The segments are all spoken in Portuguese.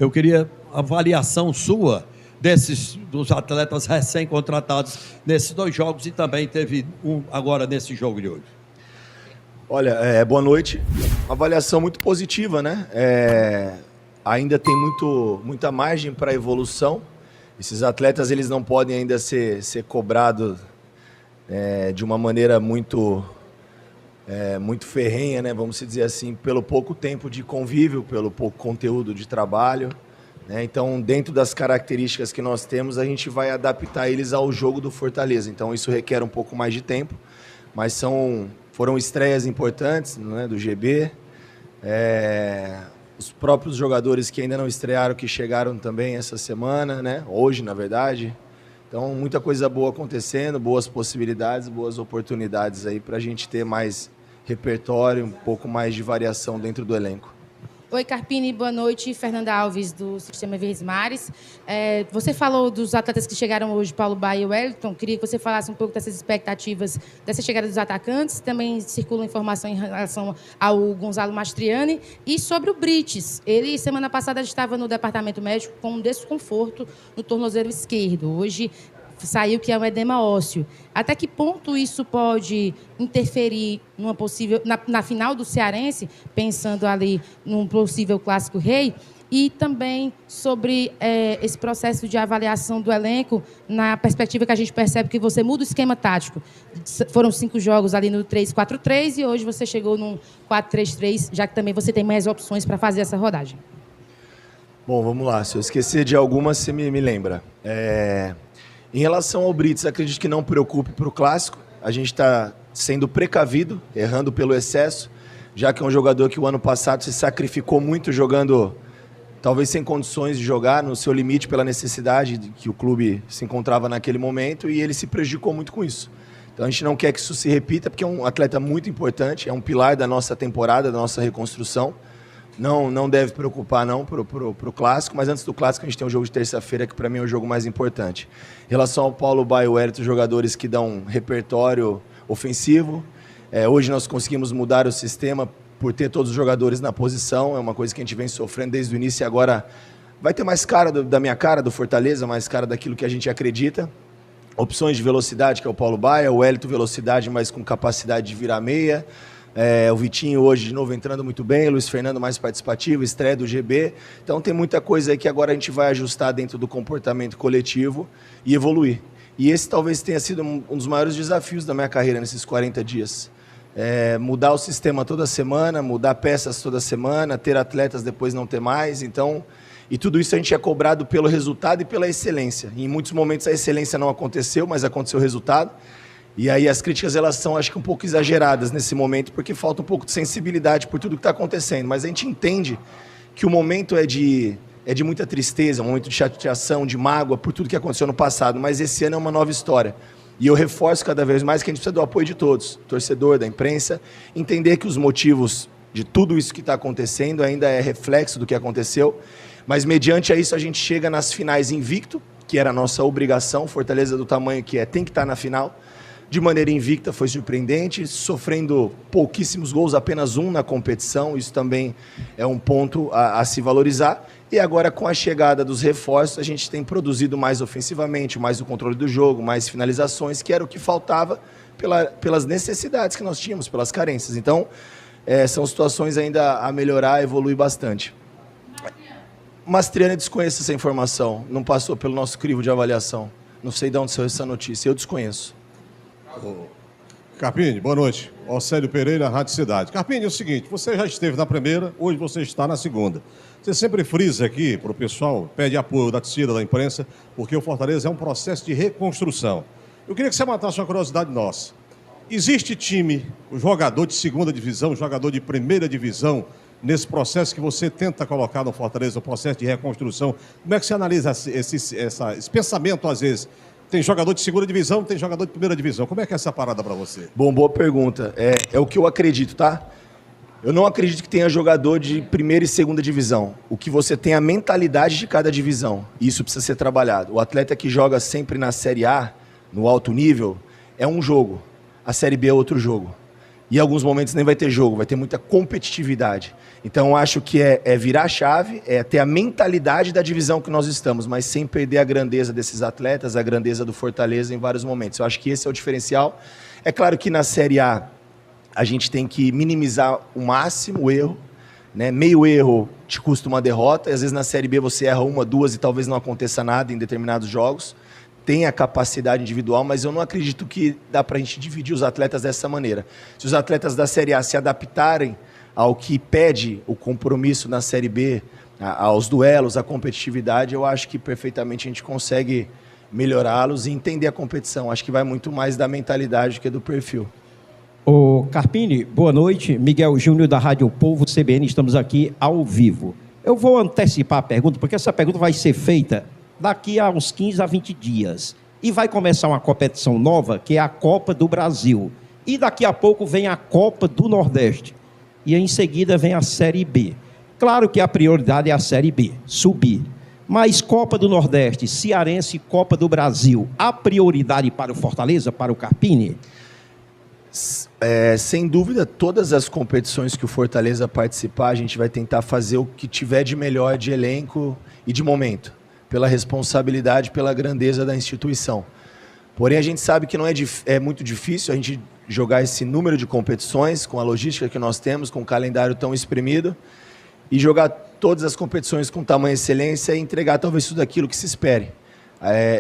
Eu queria avaliação sua dos atletas recém-contratados nesses 2 jogos e também teve um agora nesse jogo de hoje. Olha, boa noite. Uma avaliação muito positiva, né? Ainda tem muita margem para evolução. Esses atletas eles não podem ainda ser cobrados de uma maneira muito ferrenha, né? Vamos dizer assim, pelo pouco tempo de convívio, pelo pouco conteúdo de trabalho. Então, dentro das características que nós temos, a gente vai adaptar eles ao jogo do Fortaleza. Então, isso requer um pouco mais de tempo, mas foram estreias importantes, né, do GB. Os próprios jogadores que ainda não estrearam, que chegaram também essa semana, né? Hoje, na verdade. Então, muita coisa boa acontecendo, boas possibilidades, boas oportunidades aí para a gente ter mais repertório, um pouco mais de variação dentro do elenco. Oi, Carpini, boa noite. Fernanda Alves, do Sistema Verdes Mares. Você falou dos atletas que chegaram hoje, Paulo Baia e Wellington. Queria que você falasse um pouco dessas expectativas, dessa chegada dos atacantes. Também circula informação em relação ao Gonzalo Mastriani. E sobre o Brites. Ele, semana passada, estava no departamento médico com um desconforto no tornozelo esquerdo. Hoje saiu que é um edema ósseo. Até que ponto isso pode interferir numa possível, na final do Cearense, pensando ali num possível Clássico Rei, e também sobre esse processo de avaliação do elenco, na perspectiva que a gente percebe que você muda o esquema tático. Foram 5 jogos ali no 3-4-3 e hoje você chegou num 4-3-3, já que também você tem mais opções para fazer essa rodagem. Bom, vamos lá. Se eu esquecer de alguma, você me lembra. Em relação ao Brites, acredito que não preocupe para o Clássico. A gente está sendo precavido, errando pelo excesso, já que é um jogador que o ano passado se sacrificou muito jogando, talvez sem condições de jogar, no seu limite pela necessidade que o clube se encontrava naquele momento, e ele se prejudicou muito com isso. Então a gente não quer que isso se repita, porque é um atleta muito importante, é um pilar da nossa temporada, da nossa reconstrução. Não deve preocupar não para o Clássico, mas antes do Clássico a gente tem um jogo de terça-feira que para mim é o jogo mais importante. Em relação ao Paulo Baia e o Wellington, jogadores que dão um repertório ofensivo, hoje nós conseguimos mudar o sistema por ter todos os jogadores na posição, é uma coisa que a gente vem sofrendo desde o início e agora vai ter mais cara da minha cara, do Fortaleza, mais cara daquilo que a gente acredita. Opções de velocidade, que é o Paulo Baia, o Wellington velocidade, mas com capacidade de virar meia. O Vitinho hoje de novo entrando muito bem, o Luiz Fernando mais participativo, estreia do GB. Então tem muita coisa aí que agora a gente vai ajustar dentro do comportamento coletivo e evoluir. E esse talvez tenha sido um dos maiores desafios da minha carreira nesses 40 dias. Mudar o sistema toda semana, mudar peças toda semana, ter atletas depois não ter mais. Então, e tudo isso a gente é cobrado pelo resultado e pela excelência. E em muitos momentos a excelência não aconteceu, mas aconteceu o resultado. E aí as críticas elas são, acho que, um pouco exageradas nesse momento, porque falta um pouco de sensibilidade por tudo que está acontecendo. Mas a gente entende que o momento é de muita tristeza, um momento de chateação, de mágoa por tudo que aconteceu no passado. Mas esse ano é uma nova história. E eu reforço cada vez mais que a gente precisa do apoio de todos, torcedor, da imprensa, entender que os motivos de tudo isso que está acontecendo ainda é reflexo do que aconteceu. Mas mediante a isso a gente chega nas finais invicto, que era a nossa obrigação, Fortaleza do tamanho que tem que estar na final. De maneira invicta, foi surpreendente, sofrendo pouquíssimos gols, apenas um na competição, isso também é um ponto a se valorizar. E agora, com a chegada dos reforços, a gente tem produzido mais ofensivamente, mais o controle do jogo, mais finalizações, que era o que faltava pelas necessidades que nós tínhamos, pelas carências. Então, são situações ainda a melhorar, evoluir bastante. Mastriani, desconheço essa informação, não passou pelo nosso crivo de avaliação. Não sei de onde saiu essa notícia, eu desconheço. Carpini, boa noite. Alcélio Pereira, Rádio Cidade. Carpini, é o seguinte, você já esteve na primeira, hoje você está na segunda. Você sempre frisa aqui para o pessoal, pede apoio da torcida, da imprensa, porque o Fortaleza é um processo de reconstrução. Eu queria que você matasse uma curiosidade nossa. Existe time, o jogador de segunda divisão, jogador de primeira divisão, nesse processo que você tenta colocar no Fortaleza, o processo de reconstrução? Como é que você analisa esse pensamento, às vezes? Tem jogador de segunda divisão, tem jogador de primeira divisão. Como é que é essa parada para você? Bom, boa pergunta. É o que eu acredito, tá? Eu não acredito que tenha jogador de primeira e segunda divisão. O que você tem é a mentalidade de cada divisão. E isso precisa ser trabalhado. O atleta que joga sempre na Série A, no alto nível, é um jogo. A Série B é outro jogo. E em alguns momentos nem vai ter jogo, vai ter muita competitividade. Então, eu acho que é virar a chave, é ter a mentalidade da divisão que nós estamos, mas sem perder a grandeza desses atletas, a grandeza do Fortaleza em vários momentos. Eu acho que esse é o diferencial. É claro que na Série A gente tem que minimizar o máximo o erro, né? Meio erro te custa uma derrota, e às vezes na Série B você erra uma, duas e talvez não aconteça nada em determinados jogos. Tem a capacidade individual, mas eu não acredito que dá para a gente dividir os atletas dessa maneira. Se os atletas da Série A se adaptarem ao que pede o compromisso na Série B, aos duelos, à competitividade, eu acho que perfeitamente a gente consegue melhorá-los e entender a competição. Acho que vai muito mais da mentalidade do que do perfil. Ô Carpini, boa noite. Miguel Júnior da Rádio Povo CBN, estamos aqui ao vivo. Eu vou antecipar a pergunta, porque essa pergunta vai ser feita daqui a uns 15 a 20 dias. E vai começar uma competição nova, que é a Copa do Brasil. E daqui a pouco vem a Copa do Nordeste. E em seguida vem a Série B. Claro que a prioridade é a Série B, subir. Mas Copa do Nordeste, Cearense e Copa do Brasil, a prioridade para o Fortaleza, para o Carpini? Sem dúvida, todas as competições que o Fortaleza participar, a gente vai tentar fazer o que tiver de melhor de elenco e de momento, pela responsabilidade, pela grandeza da instituição. Porém, a gente sabe que não é muito difícil a gente jogar esse número de competições, com a logística que nós temos, com o calendário tão espremido, e jogar todas as competições com tamanha excelência e entregar talvez tudo aquilo que se espere.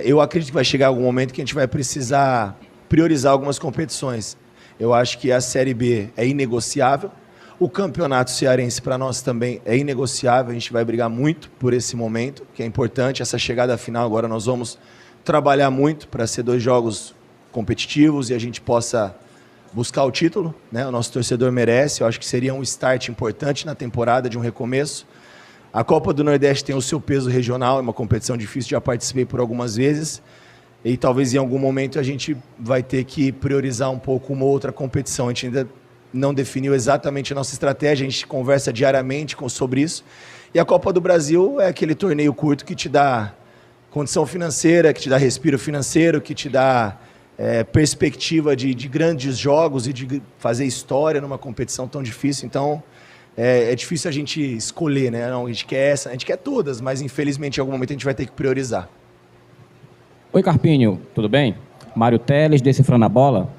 Eu acredito que vai chegar algum momento que a gente vai precisar priorizar algumas competições. Eu acho que a Série B é inegociável. O Campeonato Cearense, para nós, também é inegociável. A gente vai brigar muito por esse momento, que é importante. Essa chegada final, agora nós vamos trabalhar muito para ser 2 jogos competitivos e a gente possa buscar o título, né? O nosso torcedor merece. Eu acho que seria um start importante na temporada, de um recomeço. A Copa do Nordeste tem o seu peso regional, é uma competição difícil, já participei por algumas vezes. E talvez em algum momento a gente vai ter que priorizar um pouco uma outra competição. A gente ainda não definiu exatamente a nossa estratégia, a gente conversa diariamente sobre isso. E a Copa do Brasil é aquele torneio curto que te dá condição financeira, que te dá respiro financeiro, que te dá perspectiva de grandes jogos e de fazer história numa competição tão difícil. Então, é difícil a gente escolher, né? Não, a gente quer essa, a gente quer todas, mas infelizmente em algum momento a gente vai ter que priorizar. Oi, Carpinho, tudo bem? Mário Teles, Decifrando a Bola.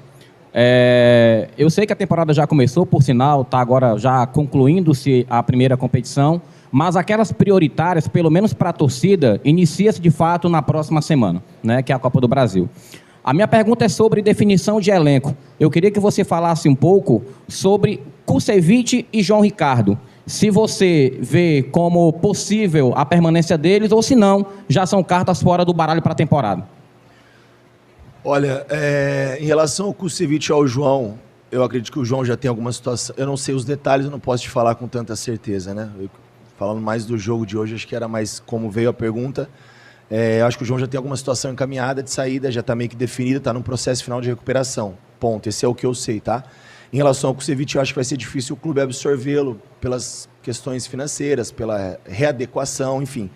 Eu sei que a temporada já começou, por sinal, está agora já concluindo-se a primeira competição, mas aquelas prioritárias, pelo menos para a torcida, inicia-se de fato na próxima semana, né, que é a Copa do Brasil. A minha pergunta é sobre definição de elenco. Eu queria que você falasse um pouco sobre Kusevich e João Ricardo. Se você vê como possível a permanência deles ou se não, já são cartas fora do baralho para a temporada. Olha, em relação ao Kusevich e ao João, eu acredito que o João já tem alguma situação. Eu não sei os detalhes, eu não posso te falar com tanta certeza, né? Falando mais do jogo de hoje, acho que era mais como veio a pergunta. Eu acho que o João já tem alguma situação encaminhada de saída, já está meio que definida, está num processo final de recuperação. Ponto. Esse é o que eu sei, tá? Em relação ao Kusevich, eu acho que vai ser difícil o clube absorvê-lo pelas questões financeiras, pela readequação, enfim.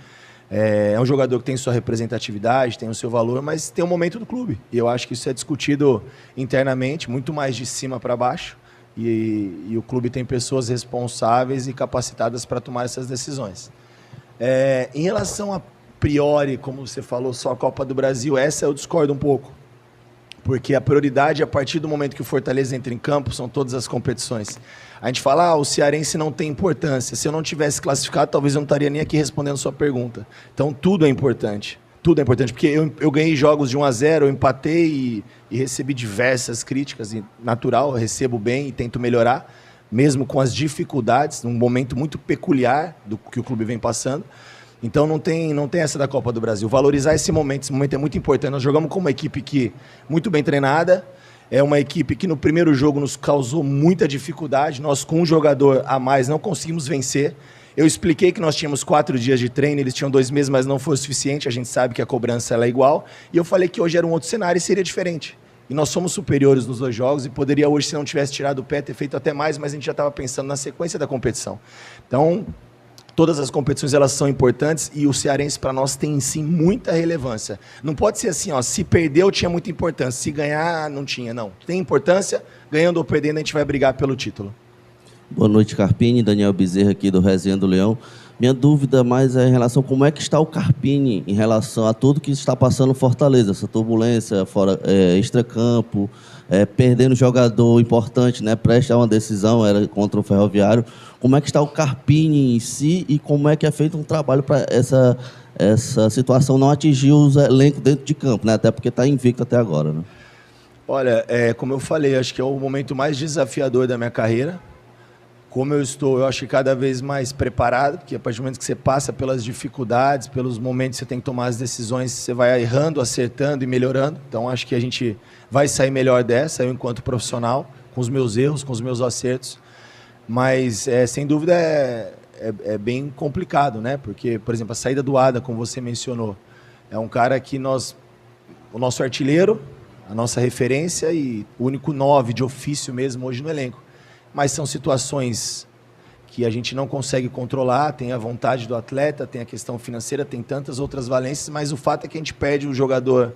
É um jogador que tem sua representatividade, tem o seu valor, mas tem um momento do clube. E eu acho que isso é discutido internamente, muito mais de cima para baixo. E o clube tem pessoas responsáveis e capacitadas para tomar essas decisões. Em relação a priori, como você falou, só a Copa do Brasil, essa eu discordo um pouco. Porque a prioridade, a partir do momento que o Fortaleza entra em campo, são todas as competições. A gente fala, o cearense não tem importância. Se eu não tivesse classificado, talvez eu não estaria nem aqui respondendo a sua pergunta. Então, tudo é importante. Tudo é importante, porque eu ganhei jogos de 1-0, eu empatei e recebi diversas críticas. E natural, eu recebo bem e tento melhorar, mesmo com as dificuldades, num momento muito peculiar do que o clube vem passando. Então não tem essa da Copa do Brasil. Valorizar esse momento é muito importante. Nós jogamos com uma equipe muito bem treinada, é uma equipe que no primeiro jogo nos causou muita dificuldade. Nós, com um jogador a mais, não conseguimos vencer. Eu expliquei que nós tínhamos 4 dias de treino, eles tinham 2 meses, mas não foi o suficiente. A gente sabe que a cobrança ela é igual. E eu falei que hoje era um outro cenário e seria diferente. E nós somos superiores nos 2 jogos e poderia hoje, se não tivesse tirado o pé, ter feito até mais, mas a gente já estava pensando na sequência da competição. Então, todas as competições elas são importantes e o cearense para nós tem sim muita relevância. Não pode ser assim, ó, se perdeu tinha muita importância, se ganhar não tinha, não. Tem importância, ganhando ou perdendo a gente vai brigar pelo título. Boa noite, Carpini. Daniel Bezerra aqui do Resenha do Leão. Minha dúvida mais é em relação a como é que está o Carpini em relação a tudo que está passando no Fortaleza, essa turbulência fora extracampo, perdendo jogador importante, né, prestes a uma decisão, era contra o Ferroviário. Como é que está o Carpini em si e como é que é feito um trabalho para essa situação não atingir os elencos dentro de campo, né, até porque está invicto até agora, né? Olha, como eu falei, acho que é o momento mais desafiador da minha carreira. Como eu estou, eu acho que cada vez mais preparado, porque a partir do momento que você passa pelas dificuldades, pelos momentos que você tem que tomar as decisões, você vai errando, acertando e melhorando. Então, acho que a gente vai sair melhor dessa, eu enquanto profissional, com os meus erros, com os meus acertos. Mas, sem dúvida, é bem complicado, né? Porque, por exemplo, a saída do Ada, como você mencionou, é um cara que o nosso artilheiro, a nossa referência e o único 9 de ofício mesmo hoje no elenco. Mas são situações que a gente não consegue controlar, tem a vontade do atleta, tem a questão financeira, tem tantas outras valências, mas o fato é que a gente perde um jogador,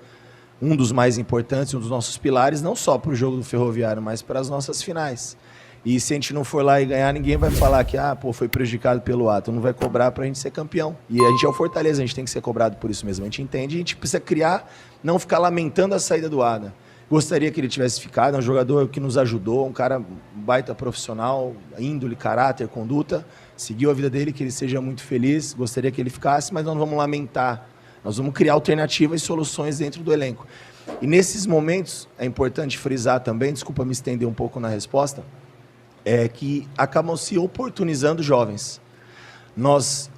um dos mais importantes, um dos nossos pilares, não só para o jogo do Ferroviário, mas para as nossas finais. E se a gente não for lá e ganhar, ninguém vai falar que foi prejudicado pelo ato, não vai cobrar para a gente ser campeão. E a gente é o Fortaleza, a gente tem que ser cobrado por isso mesmo. A gente entende, a gente precisa criar, não ficar lamentando a saída do Ada. Gostaria que ele tivesse ficado, é um jogador que nos ajudou, um cara baita profissional, índole, caráter, conduta, seguiu a vida dele, que ele seja muito feliz, gostaria que ele ficasse, mas nós não vamos lamentar, nós vamos criar alternativas e soluções dentro do elenco. E nesses momentos, é importante frisar também, desculpa me estender um pouco na resposta, que acabam se oportunizando jovens.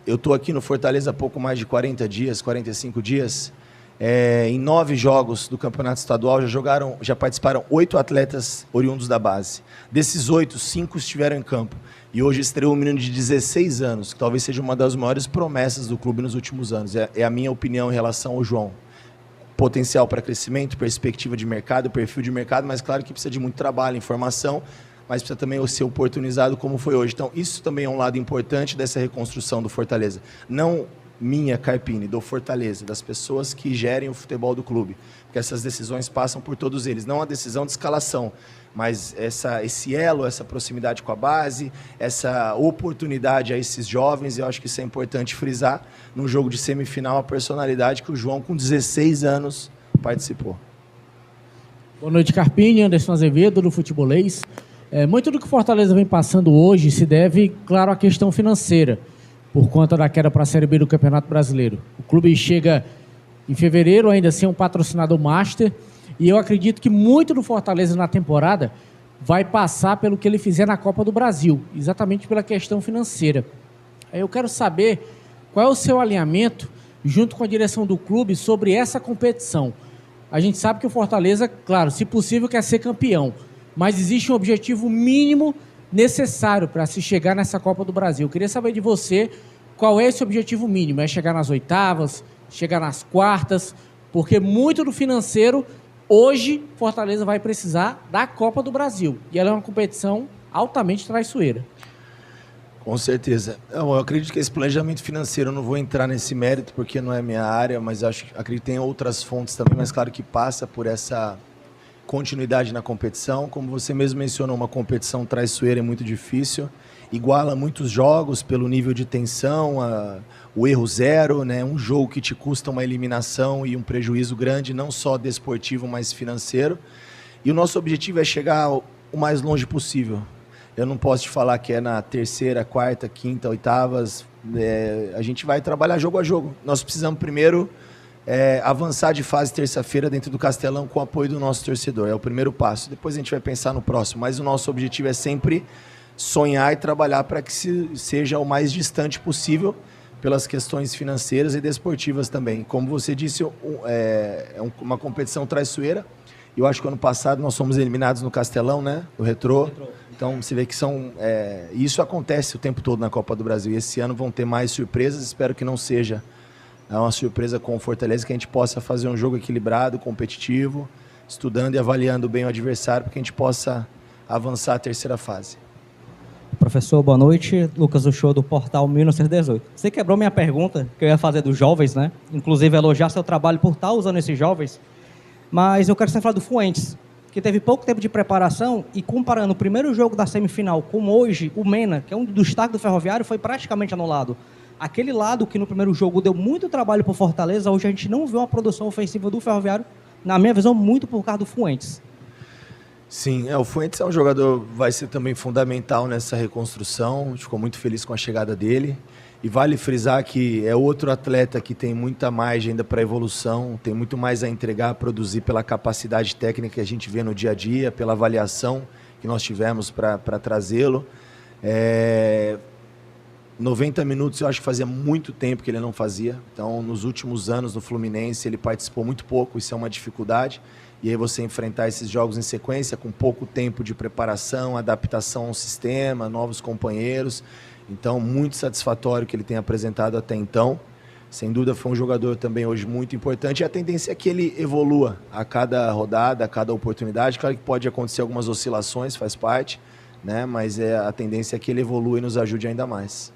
Eu estou aqui no Fortaleza há pouco mais de 40 dias, 45 dias, em 9 jogos do Campeonato Estadual já participaram 8 atletas oriundos da base. Desses 8, 5 estiveram em campo. E hoje estreou um menino de 16 anos, que talvez seja uma das maiores promessas do clube nos últimos anos. É a minha opinião em relação ao João. Potencial para crescimento, perspectiva de mercado, perfil de mercado, mas claro que precisa de muito trabalho, informação, mas precisa também ser oportunizado como foi hoje. Então, isso também é um lado importante dessa reconstrução do Fortaleza. Não minha, Carpini, do Fortaleza, das pessoas que gerem o futebol do clube, porque essas decisões passam por todos eles, não a decisão de escalação, mas esse elo, essa proximidade com a base, essa oportunidade a esses jovens, eu acho que isso é importante frisar, num jogo de semifinal, a personalidade que o João, com 16 anos, participou. Boa noite, Carpini, Anderson Azevedo, do Futebolês. Muito do que o Fortaleza vem passando hoje se deve, claro, à questão financeira, por conta da queda para a Série B do Campeonato Brasileiro. O clube chega em fevereiro, ainda sem um patrocinador master, e eu acredito que muito do Fortaleza na temporada vai passar pelo que ele fizer na Copa do Brasil, exatamente pela questão financeira. Eu quero saber qual é o seu alinhamento, junto com a direção do clube, sobre essa competição. A gente sabe que o Fortaleza, claro, se possível, quer ser campeão, mas existe um objetivo mínimo necessário para se chegar nessa Copa do Brasil. Eu queria saber de você qual é esse objetivo mínimo. É chegar nas oitavas, chegar nas quartas, porque muito do financeiro, hoje, Fortaleza vai precisar da Copa do Brasil. E ela é uma competição altamente traiçoeira. Com certeza. Eu acredito que esse planejamento financeiro, eu não vou entrar nesse mérito, porque não é minha área, mas acredito que tem outras fontes também, mas claro que passa por essa continuidade na competição. Como você mesmo mencionou, uma competição traiçoeira é muito difícil, iguala muitos jogos pelo nível de tensão, o erro zero, né? Um jogo que te custa uma eliminação e um prejuízo grande, não só desportivo, mas financeiro. E o nosso objetivo é chegar o mais longe possível. Eu não posso te falar que é na terceira, quarta, quinta, oitavas. A gente vai trabalhar jogo a jogo. Nós precisamos primeiro avançar de fase terça-feira dentro do Castelão com o apoio do nosso torcedor. É o primeiro passo. Depois a gente vai pensar no próximo. Mas o nosso objetivo é sempre sonhar e trabalhar para que seja o mais distante possível pelas questões financeiras e desportivas também. Como você disse, é uma competição traiçoeira. Eu acho que ano passado nós fomos eliminados no Castelão, né? Do Retrô. Então você vê que isso acontece o tempo todo na Copa do Brasil. E esse ano vão ter mais surpresas. Espero que não seja uma surpresa com o Fortaleza, que a gente possa fazer um jogo equilibrado, competitivo, estudando e avaliando bem o adversário, para que a gente possa avançar a terceira fase. Professor, boa noite. Lucas Uchoa, do portal 1918. Você quebrou minha pergunta, que eu ia fazer dos jovens, né? Inclusive, elogiar seu trabalho por estar usando esses jovens. Mas eu quero que você fale do Fuentes, que teve pouco tempo de preparação e comparando o primeiro jogo da semifinal com hoje, o Mena, que é um dos destaques do Ferroviário, foi praticamente anulado. Aquele lado que no primeiro jogo deu muito trabalho para o Fortaleza, hoje a gente não vê uma produção ofensiva do Ferroviário, na minha visão, muito por causa do Fuentes. Sim, o Fuentes é um jogador, vai ser também fundamental nessa reconstrução. A gente ficou muito feliz com a chegada dele. E vale frisar que é outro atleta que tem muita margem ainda para evolução, tem muito mais a entregar, a produzir pela capacidade técnica que a gente vê no dia a dia, pela avaliação que nós tivemos para trazê-lo. 90 minutos eu acho que fazia muito tempo que ele não fazia. Então, nos últimos anos no Fluminense, ele participou muito pouco, isso é uma dificuldade. E aí você enfrentar esses jogos em sequência, com pouco tempo de preparação, adaptação ao sistema, novos companheiros. Então, muito satisfatório que ele tenha apresentado até então. Sem dúvida, foi um jogador também hoje muito importante. E a tendência é que ele evolua a cada rodada, a cada oportunidade. Claro que pode acontecer algumas oscilações, faz parte, né? Mas a tendência é que ele evolua e nos ajude ainda mais.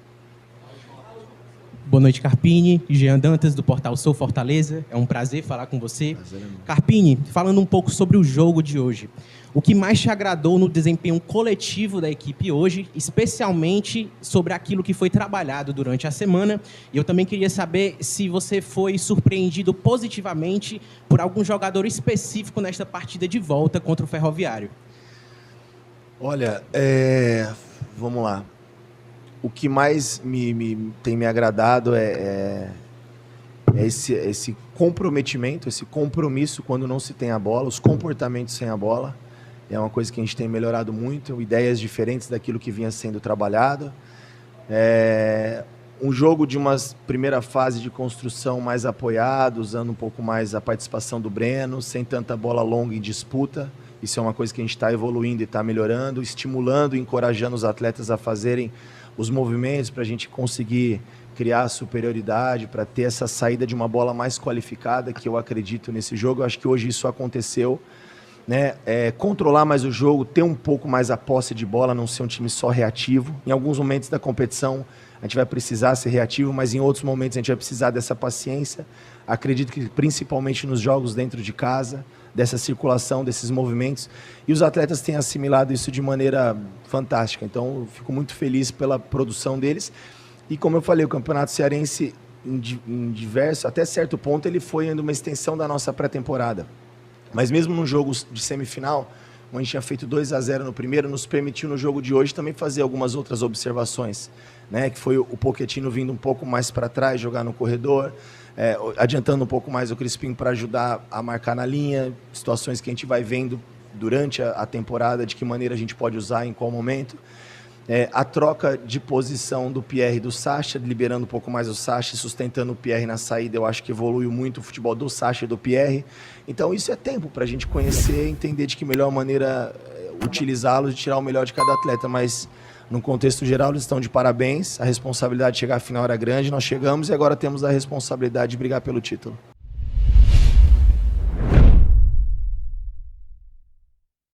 Boa noite, Carpini. Jean Dantas, do portal Sou Fortaleza. É um prazer falar com você. Prazer, Carpini, falando um pouco sobre o jogo de hoje. O que mais te agradou no desempenho coletivo da equipe hoje, especialmente sobre aquilo que foi trabalhado durante a semana? E eu também queria saber se você foi surpreendido positivamente por algum jogador específico nesta partida de volta contra o Ferroviário. Olha, vamos lá. O que mais tem me agradado é esse comprometimento, esse compromisso quando não se tem a bola, os comportamentos sem a bola. É uma coisa que a gente tem melhorado muito, ideias diferentes daquilo que vinha sendo trabalhado. Um jogo de uma primeira fase de construção mais apoiado, usando um pouco mais a participação do Breno, sem tanta bola longa em disputa. Isso é uma coisa que a gente está evoluindo e está melhorando, estimulando e encorajando os atletas a fazerem os movimentos para a gente conseguir criar superioridade, para ter essa saída de uma bola mais qualificada, que eu acredito nesse jogo. Eu acho que hoje isso aconteceu, né? Controlar mais o jogo, ter um pouco mais a posse de bola, não ser um time só reativo. Em alguns momentos da competição a gente vai precisar ser reativo, mas em outros momentos a gente vai precisar dessa paciência. Acredito que principalmente nos jogos dentro de casa, dessa circulação, desses movimentos, e os atletas têm assimilado isso de maneira fantástica. Então, eu fico muito feliz pela produção deles. E como eu falei, o Campeonato Cearense, em diverso, até certo ponto, ele foi ainda uma extensão da nossa pré-temporada. Mas mesmo no jogo de semifinal, onde a gente tinha feito 2-0 no primeiro, nos permitiu no jogo de hoje também fazer algumas outras observações, né? Que foi o Pochettino vindo um pouco mais para trás, jogar no corredor, adiantando um pouco mais o Crispim para ajudar a marcar na linha, situações que a gente vai vendo durante a temporada, de que maneira a gente pode usar, em qual momento. A troca de posição do Pierre e do Sacha, liberando um pouco mais o Sacha e sustentando o Pierre na saída, eu acho que evoluiu muito o futebol do Sacha e do Pierre. Então isso é tempo para a gente conhecer, entender de que melhor maneira utilizá-los e tirar o melhor de cada atleta, mas no contexto geral eles estão de parabéns, a responsabilidade de chegar à final era grande, nós chegamos e agora temos a responsabilidade de brigar pelo título.